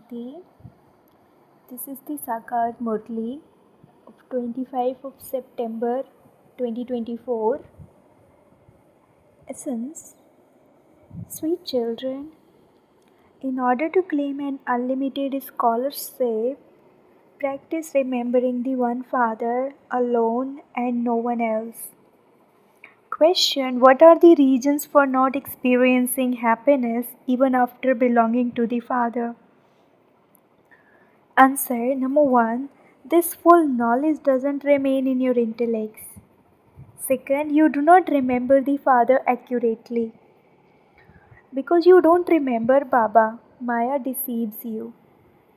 Shanti. This is the Sakar Murli of 25 of September 2024. Essence. Sweet children, in order to claim an unlimited scholarship, practice remembering the one Father alone and no one else. Question: what are the reasons for not experiencing happiness even after belonging to the Father? Answer: number 1, this full knowledge doesn't remain in your intellects. Second, you do not remember the Father accurately. Because you don't remember Baba, Maya deceives you.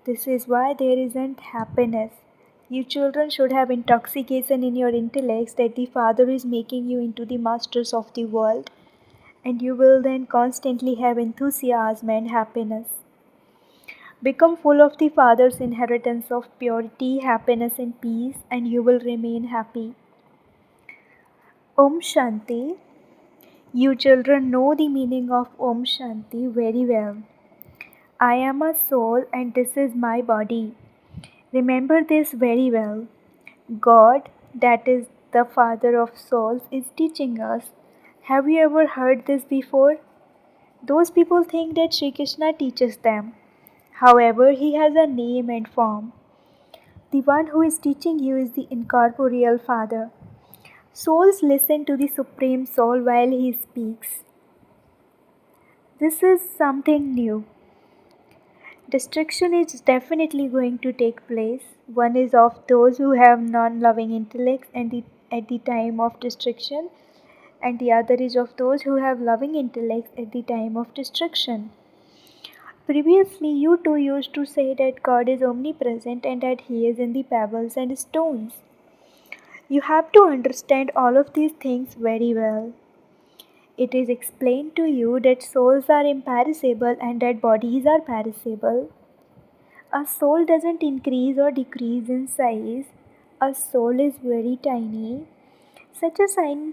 This is why there isn't happiness. You children should have intoxication in your intellects that the Father is making you into the masters of the world, and you will then constantly have enthusiasm and happiness. Become full of the Father's inheritance of purity, happiness, and peace, and you will remain happy. Om Shanti. You children know the meaning of Om Shanti very well. I am a soul and this is my body. Remember this very well. God, that is the Father of souls, is teaching us. Have you ever heard this before? Those people think that Sri Krishna teaches them. However, he has a name and form. The one who is teaching you is the incorporeal Father. Souls listen to the Supreme Soul while he speaks. This is something new. Destruction is definitely going to take place. One is of those who have non-loving intellects at the time of destruction, and the other is of those who have loving intellects at the time of destruction. Previously, you two used to say that God is omnipresent and that He is in the pebbles and stones. You have to understand all of these things very well. It is explained to you that souls are imperishable and that bodies are perishable. A soul doesn't increase or decrease in size. A soul is very tiny. Such a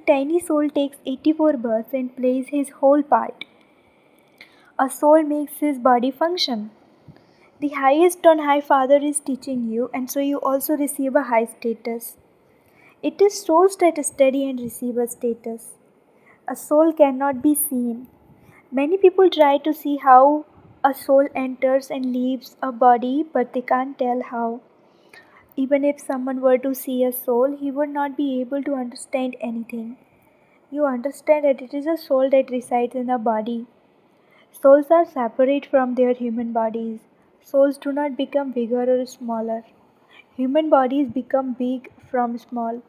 tiny soul takes 84 births and plays his whole part. A soul makes his body function. The highest on high Father is teaching you, and so you also receive a high status. It is souls that study and receive a status. A soul cannot be seen. Many people try to see how a soul enters and leaves a body, but they can't tell how. Even if someone were to see a soul, he would not be able to understand anything. You understand that it is a soul that resides in a body. Souls are separate from their human bodies. Souls do not become bigger or smaller. Human bodies become big from small.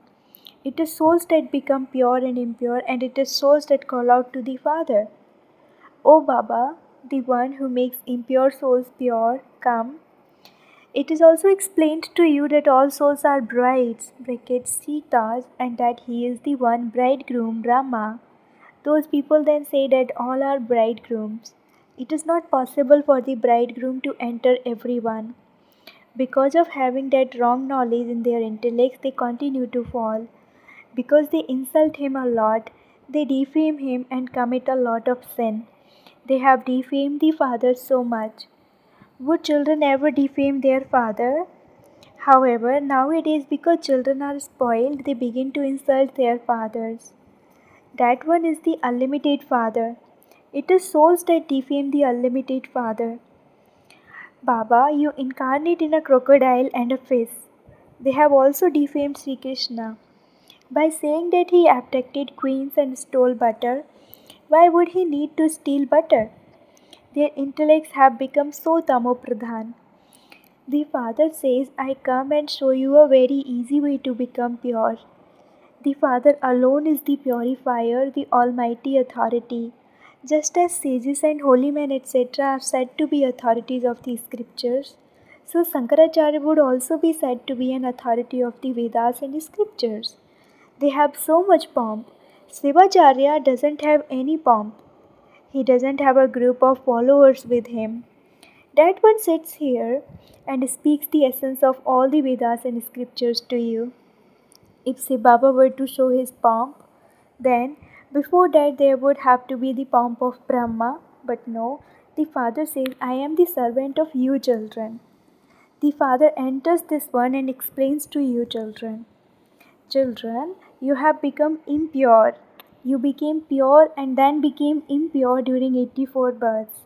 It is souls that become pure and impure, and it is souls that call out to the Father. O Baba, the one who makes impure souls pure, come. It is also explained to you that all souls are brides, brackets Sitas, and that he is the one bridegroom, Rama. Those people then say that all are bridegrooms. It is not possible for the bridegroom to enter everyone. Because of having that wrong knowledge in their intellects, they continue to fall. Because they insult him a lot, they defame him and commit a lot of sin. They have defamed the Father so much. Would children ever defame their father? However, nowadays, because children are spoiled, they begin to insult their fathers. That one is the unlimited Father. It is souls that defame the unlimited Father. Baba, you incarnate in a crocodile and a fish. They have also defamed Sri Krishna. By saying that he abducted queens and stole butter, why would he need to steal butter? Their intellects have become so tamopradhan. The Father says, I come and show you a very easy way to become pure. The Father alone is the purifier, the almighty authority. Just as sages and holy men etc. are said to be authorities of the scriptures, so Sankaracharya would also be said to be an authority of the Vedas and scriptures. They have so much pomp. Srivacharya doesn't have any pomp. He doesn't have a group of followers with him. That one sits here and speaks the essence of all the Vedas and scriptures to you. If Sai Baba were to show his pomp, then before that there would have to be the pomp of Brahma, but no, The father says, I am the servant of you children. The father enters this one and explains to you children. Children, you have become impure. You became pure and then became impure during 84 births.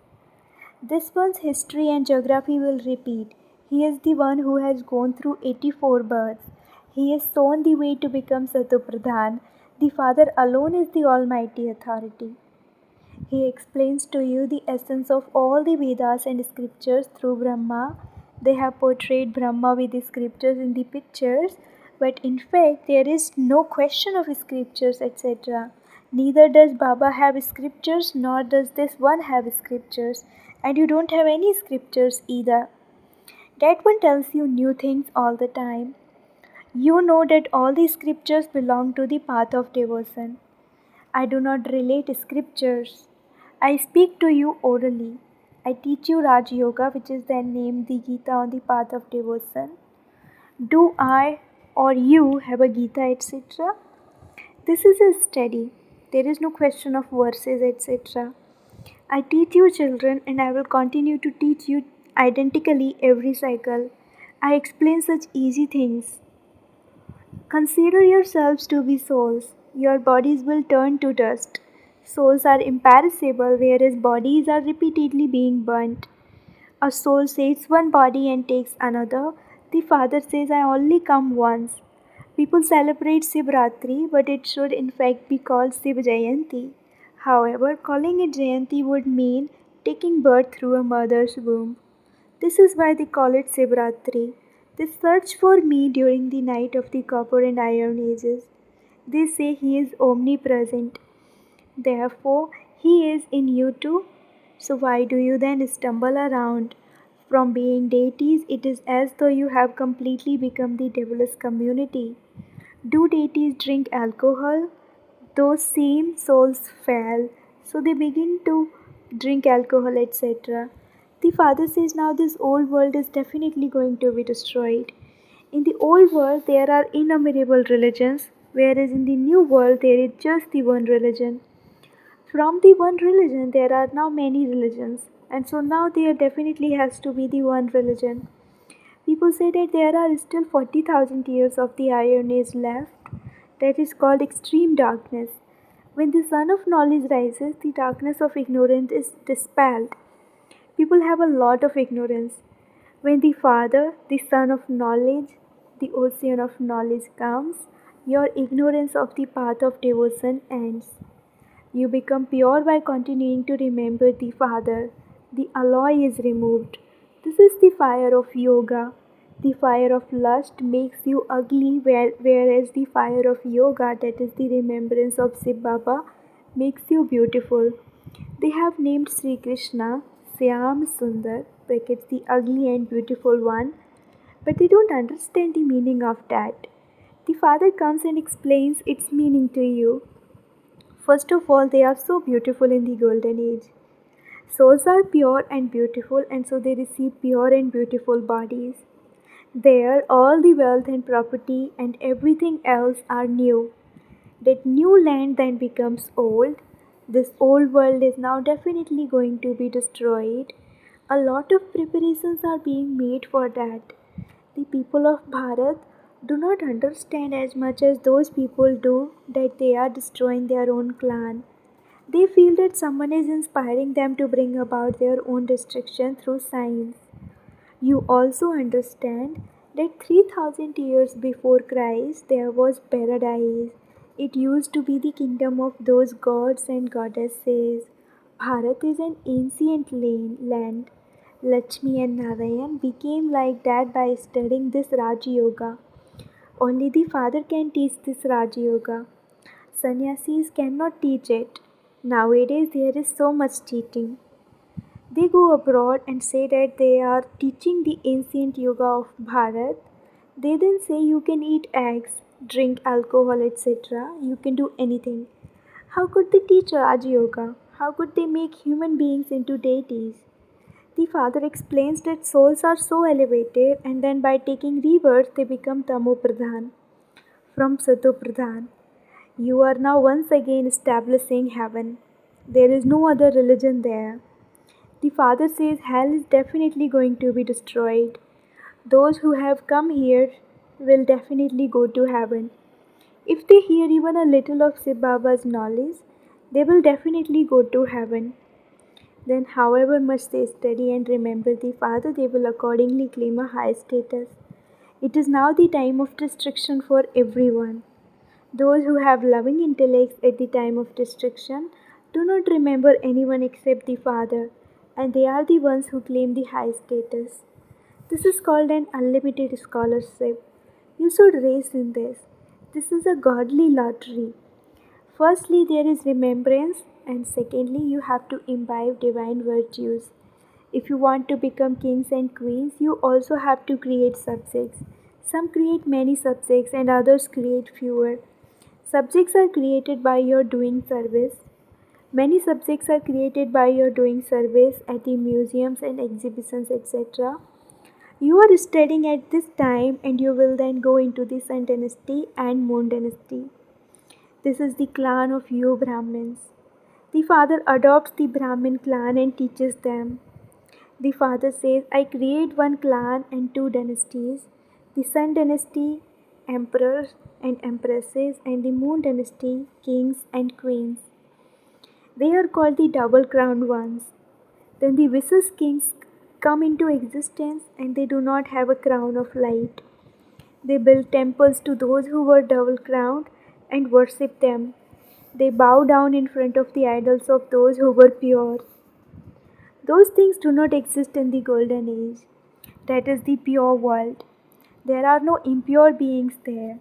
This one's history and geography will repeat. He is the one who has gone through 84 births. He has shown the way to become Satupradhan. The Father alone is the Almighty Authority. He explains to you the essence of all the Vedas and scriptures through Brahma. They have portrayed Brahma with the scriptures in the pictures, but in fact, there is no question of scriptures, etc. Neither does Baba have scriptures, nor does this one have scriptures, and you don't have any scriptures either. That one tells you new things all the time. You know that all the scriptures belong to the path of devotion. I do not relate scriptures. I speak to you orally. I teach you Raj Yoga, which is then named the Gita on the path of devotion. Do I or you have a Gita, etc.? This is a study. There is no question of verses, etc. I teach you children and I will continue to teach you identically every cycle. I explain such easy things. Consider yourselves to be souls. Your bodies will turn to dust. Souls are imperishable, whereas bodies are repeatedly being burnt. A soul saves one body and takes another. The Father says, I only come once. People celebrate Shivratri, but it should in fact be called Shiv Jayanti. However, calling it Jayanti would mean taking birth through a mother's womb. This is why they call it Shivratri. They search for me during the night of the copper and iron ages. They say he is omnipresent. Therefore, he is in you too. So why do you then stumble around? From being deities, it is as though you have completely become the devil's community. Do deities drink alcohol? Those same souls fell, so they begin to drink alcohol, etc. The Father says now this old world is definitely going to be destroyed. In the old world, there are innumerable religions, whereas in the new world, there is just the one religion. From the one religion, there are now many religions, and so now there definitely has to be the one religion. People say that there are still 40,000 years of the Iron Age left. That is called extreme darkness. When the sun of knowledge rises, the darkness of ignorance is dispelled. People have a lot of ignorance. When the Father, the Son of knowledge, the ocean of knowledge comes, your ignorance of the path of devotion ends. You become pure by continuing to remember the Father. The alloy is removed. This is the fire of yoga. The fire of lust makes you ugly, whereas the fire of yoga, that is the remembrance of Shiv Baba, makes you beautiful. They have named Sri Krishna Syam Sundar, brackets the ugly and beautiful one, but they don't understand the meaning of that. The Father comes and explains its meaning to you. First of all, they are so beautiful in the golden age. Souls are pure and beautiful, and so they receive pure and beautiful bodies. There, all the wealth and property and everything else are new. That new land then becomes old. This old world is now definitely going to be destroyed. A lot of preparations are being made for that. The people of Bharat do not understand as much as those people do that they are destroying their own clan. They feel that someone is inspiring them to bring about their own destruction through science. You also understand that 3000 years before Christ there was paradise. It used to be the kingdom of those gods and goddesses. Bharat is an ancient land. Lakshmi and Narayan became like that by studying this Raj Yoga. Only the Father can teach this Raj Yoga. Sannyasis cannot teach it. Nowadays there is so much cheating. They go abroad and say that they are teaching the ancient yoga of Bharat. They then say you can eat eggs, drink alcohol, etc. You can do anything. How could they teach Raj Yoga? How could they make human beings into deities? The Father explains that souls are so elevated and then by taking rebirth they become Tamo Pradhan from Sato Pradhan. You are now once again establishing heaven. There is no other religion there. The Father says hell is definitely going to be destroyed. Those who have come here will definitely go to heaven. If they hear even a little of Shiv Baba's knowledge, they will definitely go to heaven. Then, however much they study and remember the Father, they will accordingly claim a high status. It is now the time of destruction for everyone. Those who have loving intellects at the time of destruction do not remember anyone except the Father, and they are the ones who claim the high status. This is called an unlimited scholarship. You should race in this. This is a godly lottery. Firstly, there is remembrance, and secondly, you have to imbibe divine virtues. If you want to become kings and queens, you also have to create subjects. Some create many subjects, and others create fewer. Subjects are created by your doing service. Many subjects are created by your doing service at the museums and exhibitions, etc. You are studying at this time, and you will then go into the Sun dynasty and Moon dynasty. This is the clan of you Brahmins. The father adopts the Brahmin clan and teaches them. The father says, I create one clan and two dynasties, the Sun dynasty, emperors and empresses, and the Moon dynasty, kings and queens. They are called the double crowned ones. Then the vicious kings come into existence and they do not have a crown of light. They build temples to those who were double crowned and worship them. They bow down in front of the idols of those who were pure. Those things do not exist in the golden age. That is the pure world. There are no impure beings there.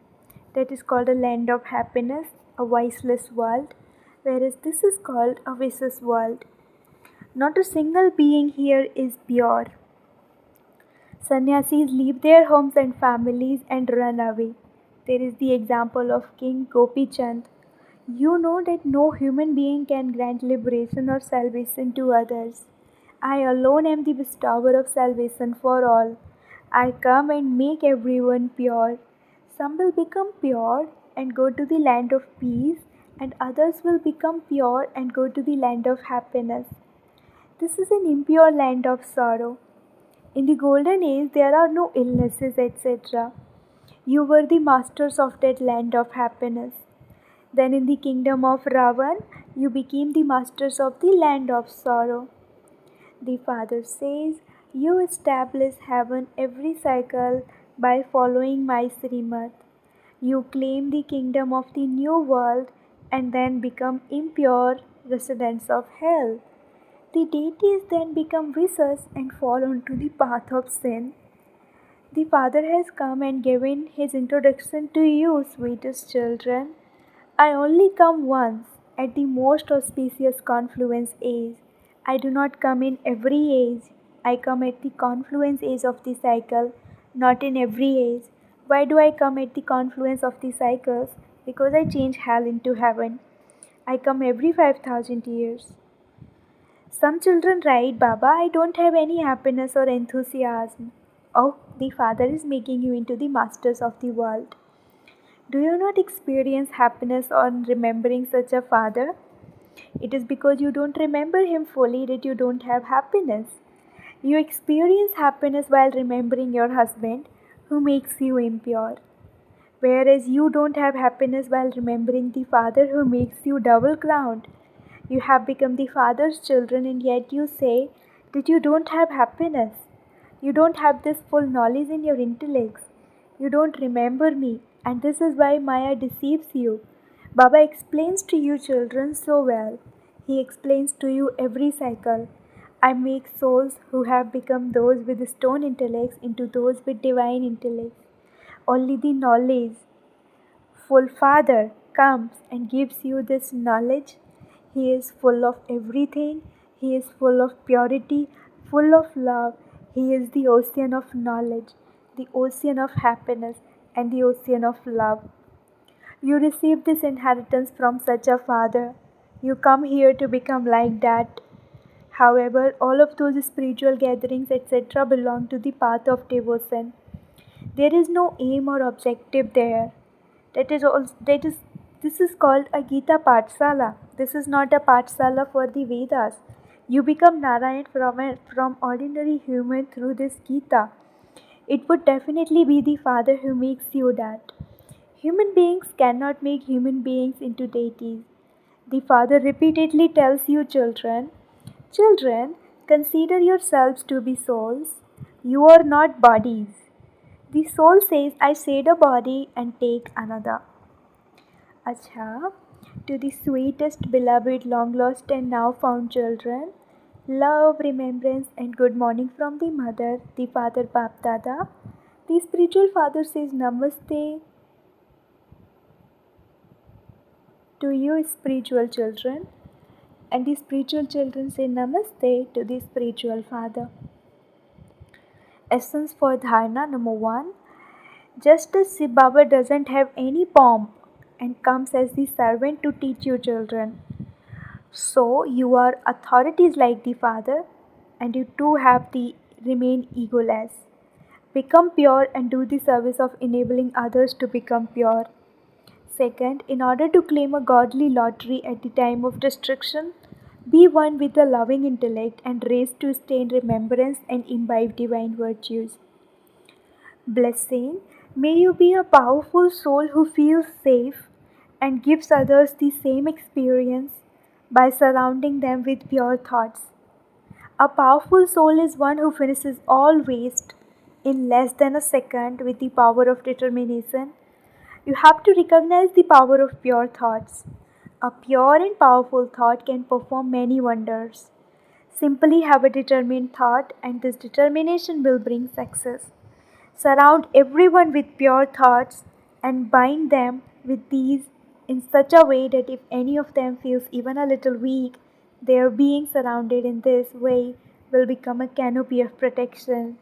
That is called a land of happiness, a viceless world, whereas this is called a vicious world. Not a single being here is pure. Sannyasis leave their homes and families and run away. There is the example of King Gopi Chand. You know that no human being can grant liberation or salvation to others. I alone am the bestower of salvation for all. I come and make everyone pure. Some will become pure and go to the land of peace, and others will become pure and go to the land of happiness. This is an impure land of sorrow. In the golden age, there are no illnesses, etc. You were the masters of that land of happiness. Then, in the kingdom of Ravan, you became the masters of the land of sorrow. The Father says, you establish heaven every cycle by following my Srimad. You claim the kingdom of the new world and then become impure residents of hell. The deities then become vicious and fall onto the path of sin. The Father has come and given his introduction to you, sweetest children. I only come once at the most auspicious confluence age. I do not come in every age. I come at the confluence age of the cycle, not in every age. Why do I come at the confluence of the cycles? Because I change hell into heaven. I come every 5,000 years. Some children write, Baba, I don't have any happiness or enthusiasm. Oh, the Father is making you into the masters of the world. Do you not experience happiness on remembering such a Father? It is because you don't remember Him fully that you don't have happiness. You experience happiness while remembering your husband who makes you impure. Whereas you don't have happiness while remembering the Father who makes you double crowned. You have become the Father's children and yet you say that you don't have happiness. You don't have this full knowledge in your intellects. You don't remember me, and this is why Maya deceives you. Baba explains to you children so well. He explains to you every cycle. I make souls who have become those with stone intellects into those with divine intellects. Only the knowledge full Father comes and gives you this knowledge. He is full of everything. He is full of purity, full of love. He is the ocean of knowledge, the ocean of happiness, and the ocean of love. You receive this inheritance from such a Father. You come here to become like that. However, all of those spiritual gatherings, etc., belong to the path of devotion. There is no aim or objective there. This is called a Gita Pathsala. This is not a Pathsala for the Vedas. You become Narayan from ordinary human through this Gita. It would definitely be the Father who makes you that. Human beings cannot make human beings into deities. The Father repeatedly tells you, children, children, consider yourselves to be souls. You are not bodies. The soul says, I shed a body and take another. Acha, to the sweetest, beloved, long lost, and now found children, love, remembrance, and good morning from the mother, the father, Bap Dada. The spiritual father says Namaste to you, spiritual children, and the spiritual children say Namaste to the spiritual father. Essence for Dharana number 1. Just as Shiv Baba doesn't have any pomp and comes as the servant to teach you children, so you are authorities like the Father, and you too have to remain egoless. Become pure and do the service of enabling others to become pure. Second, in order to claim a godly lottery at the time of destruction, be one with the loving intellect and raised to stay in remembrance and imbibe divine virtues. Blessing, may you be a powerful soul who feels safe and gives others the same experience by surrounding them with pure thoughts. A powerful soul is one who finishes all waste in less than a second with the power of determination. You have to recognize the power of pure thoughts. A pure and powerful thought can perform many wonders. Simply have a determined thought, and this determination will bring success. Surround everyone with pure thoughts and bind them with these in such a way that if any of them feels even a little weak, their being surrounded in this way will become a canopy of protection,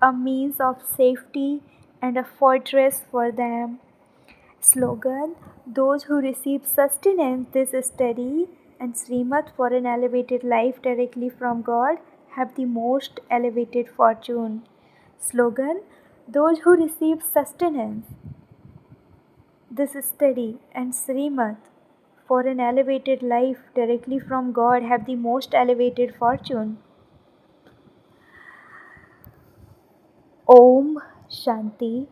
a means of safety, and a fortress for them. Slogan: those who receive sustenance this study and Srimad for an elevated life directly from God have the most elevated fortune. Slogan: those who receive sustenance this study and Srimad for an elevated life directly from God have the most elevated fortune. Om Shanti.